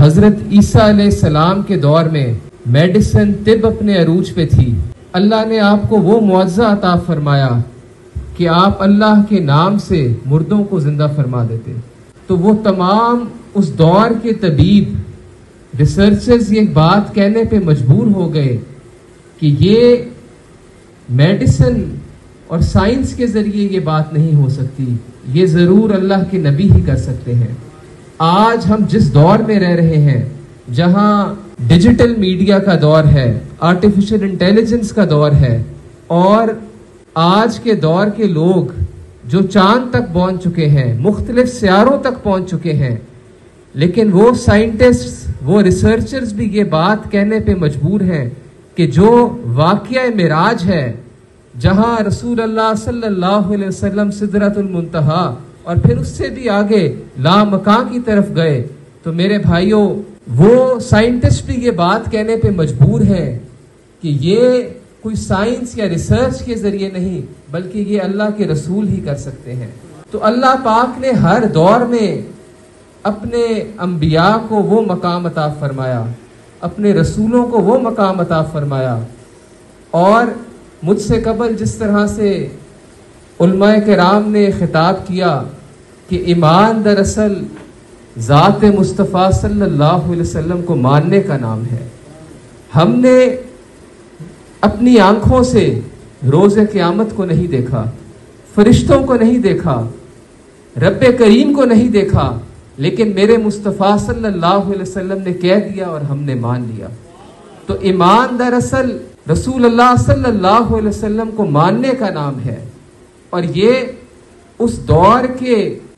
حضرت عیسیٰ علیہ السلام کے دور میں میڈیسن طب اپنے عروج پہ تھی. اللہ نے آپ کو وہ معجزہ عطا فرمایا کہ آپ اللہ کے نام سے مردوں کو زندہ فرما دیتے. تو وہ تمام اس دور کے طبیب ریسرچرز یہ بات کہنے پہ مجبور ہو گئے کہ یہ میڈیسن اور سائنس کے ذریعے یہ بات نہیں ہو سکتی، یہ ضرور اللہ کے نبی ہی کر سکتے ہیں. آج ہم جس دور میں رہ رہے ہیں، جہاں ڈیجیٹل میڈیا کا دور ہے، آرٹیفیشل انٹیلیجنس کا دور ہے، اور آج کے دور کے لوگ جو چاند تک پہنچ چکے ہیں، مختلف سیاروں تک پہنچ چکے ہیں، لیکن وہ سائنٹسٹ، وہ ریسرچرز بھی یہ بات کہنے پہ مجبور ہیں کہ جو واقعہ معراج ہے، جہاں رسول اللہ صلی اللہ علیہ وسلم سدرۃ المنتہا اور پھر اس سے بھی آگے لامکان کی طرف گئے، تو میرے بھائیوں وہ سائنٹسٹ بھی یہ بات کہنے پہ مجبور ہیں کہ یہ کوئی سائنس یا ریسرچ کے ذریعے نہیں بلکہ یہ اللہ کے رسول ہی کر سکتے ہیں. تو اللہ پاک نے ہر دور میں اپنے انبیاء کو وہ مقام عطا فرمایا، اپنے رسولوں کو وہ مقام عطا فرمایا. اور مجھ سے قبل جس طرح سے علماء کرام نے خطاب کیا کہ ایمان دراصل ذات مصطفیٰ صلی اللہ علیہ وسلم کو ماننے کا نام ہے. ہم نے اپنی آنکھوں سے روز قیامت کو نہیں دیکھا، فرشتوں کو نہیں دیکھا، رب کریم کو نہیں دیکھا، لیکن میرے مصطفیٰ صلی اللہ علیہ وسلم نے کہہ دیا اور ہم نے مان لیا. تو ایمان دراصل رسول اللہ صلی اللہ علیہ وسلم کو ماننے کا نام ہے. اور یہ اس دور کے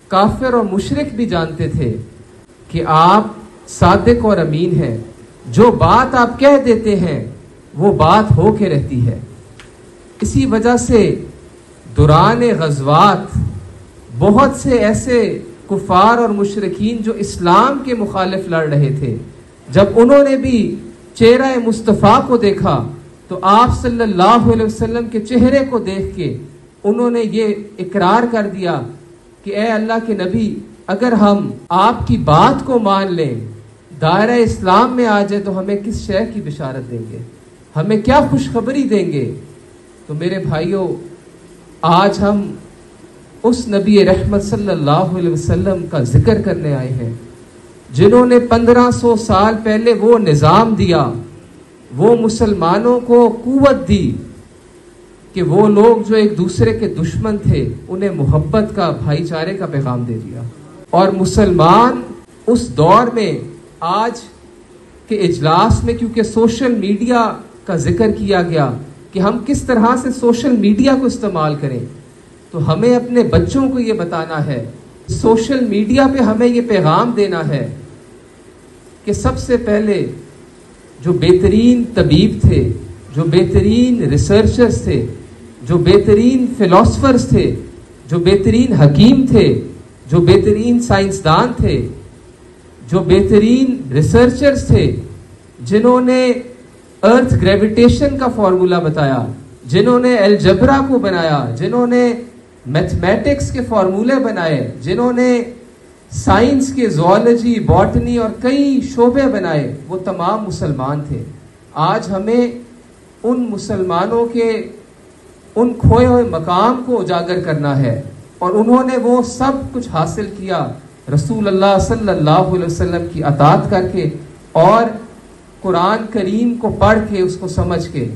کافر اور مشرک بھی جانتے تھے کہ آپ صادق اور امین ہیں، جو بات آپ کہہ دیتے ہیں وہ بات ہو کے رہتی ہے. اسی وجہ سے دوران غزوات بہت سے ایسے کفار اور مشرکین جو اسلام کے مخالف لڑ رہے تھے، جب انہوں نے بھی چہرہ مصطفیٰ کو دیکھا تو آپ صلی اللہ علیہ وسلم کے چہرے کو دیکھ کے انہوں نے یہ اقرار کر دیا کہ اے اللہ کے نبی، اگر ہم آپ کی بات کو مان لیں، دائرہ اسلام میں آ جائے، تو ہمیں کس شے کی بشارت دیں گے، ہمیں کیا خوشخبری دیں گے. تو میرے بھائیوں، آج ہم اس نبی رحمت صلی اللہ علیہ وسلم کا ذکر کرنے آئے ہیں جنہوں نے 1500 سال پہلے وہ نظام دیا، وہ مسلمانوں کو قوت دی کہ وہ لوگ جو ایک دوسرے کے دشمن تھے انہیں محبت کا، بھائی چارے کا پیغام دے دیا. اور مسلمان اس دور میں آج کے اجلاس میں کیونکہ سوشل میڈیا کا ذکر کیا گیا کہ ہم کس طرح سے سوشل میڈیا کو استعمال کریں، تو ہمیں اپنے بچوں کو یہ بتانا ہے، سوشل میڈیا پہ ہمیں یہ پیغام دینا ہے کہ سب سے پہلے جو بہترین طبیب تھے، جو بہترین ریسرچرز تھے، جو بہترین فلاسفرز تھے، جو بہترین حکیم تھے، جو بہترین سائنسدان تھے، جو بہترین ریسرچرز تھے، جنہوں نے ارتھ گریویٹیشن کا فارمولا بتایا، جنہوں نے الجبرا کو بنایا، جنہوں نے میتھمیٹکس کے فارمولے بنائے، جنہوں نے سائنس کے زوالوجی، باٹنی اور کئی شعبے بنائے، وہ تمام مسلمان تھے. آج ہمیں ان مسلمانوں کے ان کھوئے ہوئے مقام کو اجاگر کرنا ہے، اور انہوں نے وہ سب کچھ حاصل کیا رسول اللہ صلی اللہ علیہ وسلم کی اطاعت کر کے اور قرآن کریم کو پڑھ کے، اس کو سمجھ کے.